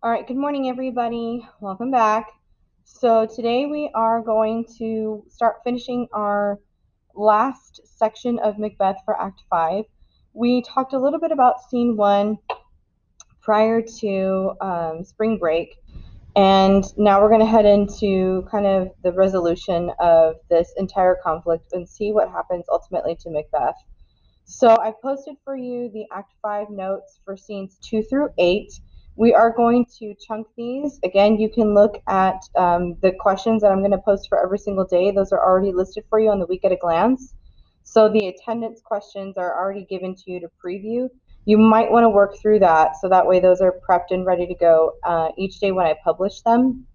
All right, good morning, everybody. Welcome back. So today we are going to start finishing our last section of Macbeth for Act 5. We talked a little bit about Scene 1 prior to spring break, and now we're going to head into kind of the resolution of this entire conflict and see what happens ultimately to Macbeth. So I posted for you the Act 5 notes for scenes 2 through 8. We are going to chunk these. Again, you can look at the questions that I'm going to post for every single day. Those are already listed for you on the Week at a Glance. So the attendance questions are already given to you to preview. You might want to work through that so that way those are prepped and ready to go each day when I publish them.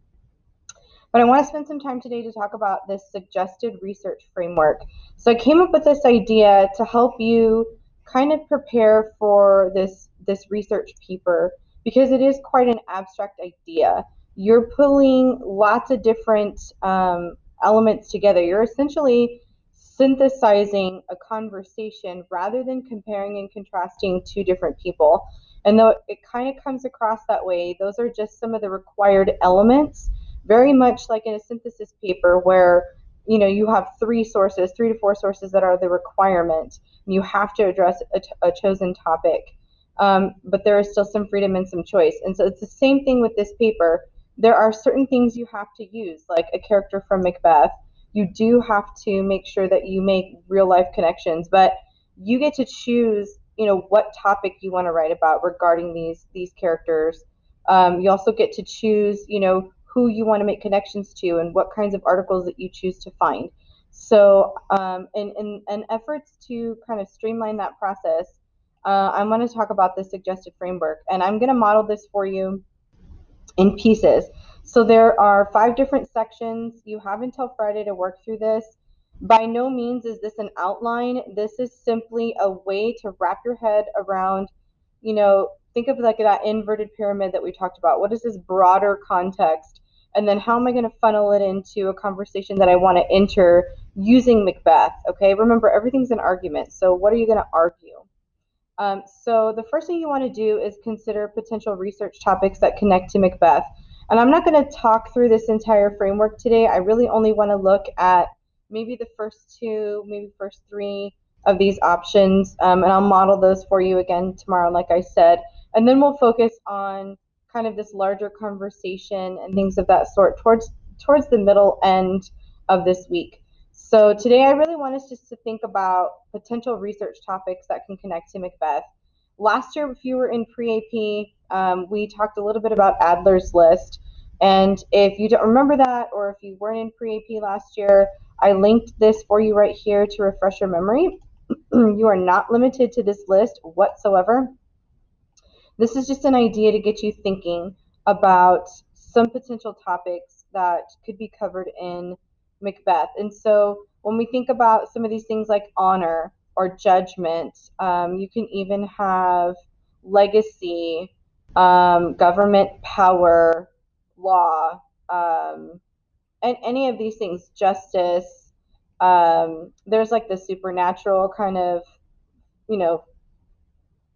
But I want to spend some time today to talk about this suggested research framework. So I came up with this idea to help you kind of prepare for this research paper because it is quite an abstract idea. You're pulling lots of different elements together. You're essentially synthesizing a conversation rather than comparing and contrasting two different people. And though it kind of comes across that way, those are just some of the required elements, very much like in a synthesis paper where you have three to four sources that are the requirement. You have to address a chosen topic, but there is still some freedom and some choice. And so it's the same thing with this paper. There are certain things you have to use, like a character from Macbeth. You do have to make sure that you make real life connections, but you get to choose what topic you want to write about regarding these characters. You also get to choose who you want to make connections to and what kinds of articles that you choose to find. So in efforts to kind of streamline that process, I'm going to talk about this suggested framework, and I'm going to model this for you in pieces. So there are 5 different sections. You have until Friday to work through this. By no means is this an outline. This is simply a way to wrap your head around, think of like that inverted pyramid that we talked about. What is this broader context? And then how am I going to funnel it into a conversation that I want to enter using Macbeth? Okay, remember, everything's an argument. So what are you going to argue? So the first thing you want to do is consider potential research topics that connect to Macbeth. And I'm not going to talk through this entire framework today. I really only want to look at maybe the first 2, maybe first 3 of these options, and I'll model those for you again tomorrow, like I said. And then we'll focus on kind of this larger conversation and things of that sort towards the middle end of this week. So today I really want us just to think about potential research topics that can connect to Macbeth. Last year, if you were in pre-AP, we talked a little bit about Adler's List. And if you don't remember that, or if you weren't in pre-AP last year, I linked this for you right here to refresh your memory. You are not limited to this list whatsoever. This is just an idea to get you thinking about some potential topics that could be covered in Macbeth. And so when we think about some of these things like honor or judgment, you can even have legacy, government power, law, and any of these things, justice. There's like the supernatural kind of, you know,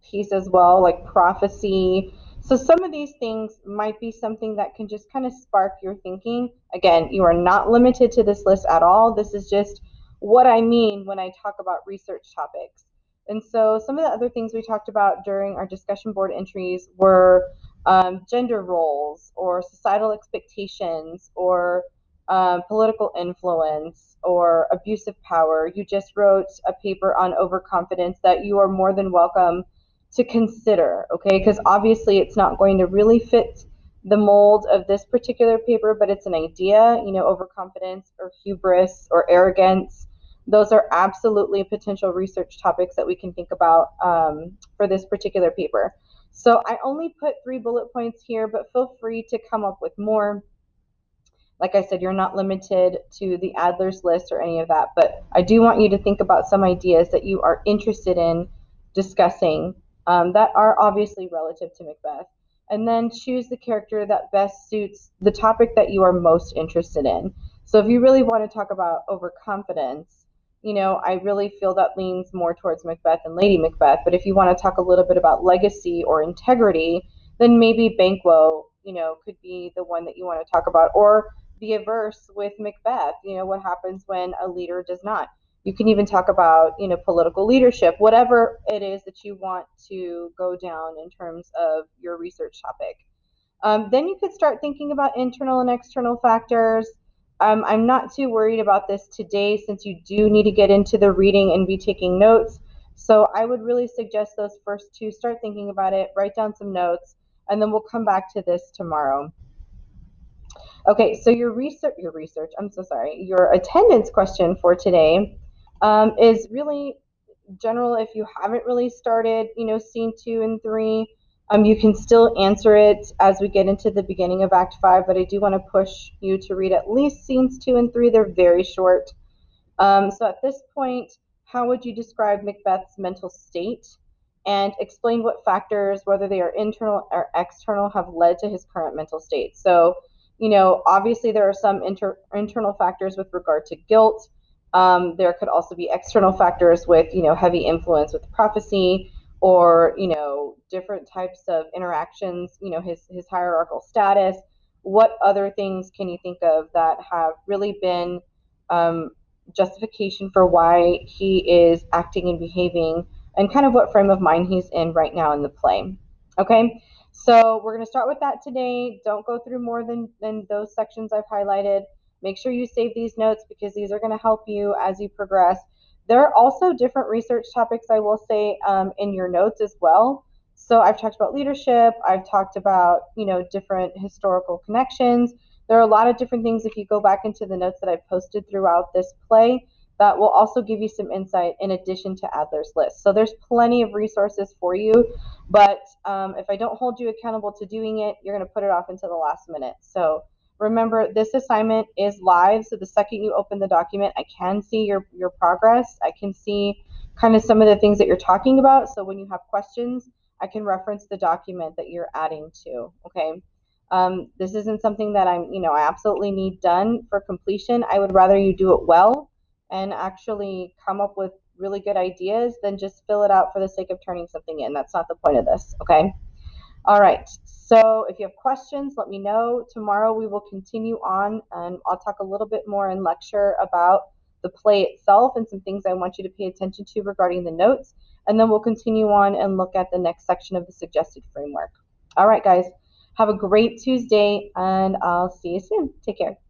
piece as well, like prophecy. So some of these things might be something that can just kind of spark your thinking. Again, you are not limited to this list at all. This is just what I mean when I talk about research topics. And so some of the other things we talked about during our discussion board entries were gender roles or societal expectations or political influence or abuse of power. You just wrote a paper on overconfidence that you are more than welcome to consider, okay? Because obviously it's not going to really fit the mold of this particular paper, but it's an idea, overconfidence or hubris or arrogance. Those are absolutely potential research topics that we can think about for this particular paper. So I only put 3 bullet points here, but feel free to come up with more. Like I said, you're not limited to the Adler's List or any of that, but I do want you to think about some ideas that you are interested in discussing that are obviously relative to Macbeth. And then choose the character that best suits the topic that you are most interested in. So if you really want to talk about overconfidence, I really feel that leans more towards Macbeth and Lady Macbeth. But if you want to talk a little bit about legacy or integrity, then maybe Banquo could be the one that you want to talk about, or the averse with Macbeth, what happens when a leader does not. You can even talk about, political leadership, whatever it is that you want to go down in terms of your research topic. Then you could start thinking about internal and external factors. I'm not too worried about this today since you do need to get into the reading and be taking notes. So I would really suggest those first two. Start thinking about it, write down some notes, and then we'll come back to this tomorrow. Okay, so your attendance question for today is really general. If you haven't really started, scene 2 and 3, you can still answer it as we get into the beginning of Act 5, but I do want to push you to read at least scenes 2 and 3. They're very short. So at this point, how would you describe Macbeth's mental state and explain what factors, whether they are internal or external, have led to his current mental state? So, obviously there are some internal factors with regard to guilt. There could also be external factors with, heavy influence with prophecy, or, different types of interactions, his hierarchical status. What other things can you think of that have really been justification for why he is acting and behaving, and kind of what frame of mind he's in right now in the play? Okay, so we're going to start with that today. Don't go through more than those sections I've highlighted. Make sure you save these notes because these are going to help you as you progress. There are also different research topics, I will say, in your notes as well. So I've talked about leadership. I've talked about, different historical connections. There are a lot of different things if you go back into the notes that I've posted throughout this play that will also give you some insight in addition to Adler's List. So there's plenty of resources for you, but if I don't hold you accountable to doing it, you're going to put it off until the last minute. So remember, this assignment is live, so the second you open the document, I can see your progress. I can see kind of some of the things that you're talking about, so when you have questions, I can reference the document that you're adding to, okay? This isn't something that I absolutely need done for completion. I would rather you do it well and actually come up with really good ideas than just fill it out for the sake of turning something in. That's not the point of this, okay? All right, so if you have questions, let me know. Tomorrow we will continue on, and I'll talk a little bit more in lecture about the play itself and some things I want you to pay attention to regarding the notes, and then we'll continue on and look at the next section of the suggested framework. All right, guys, have a great Tuesday, and I'll see you soon. Take care.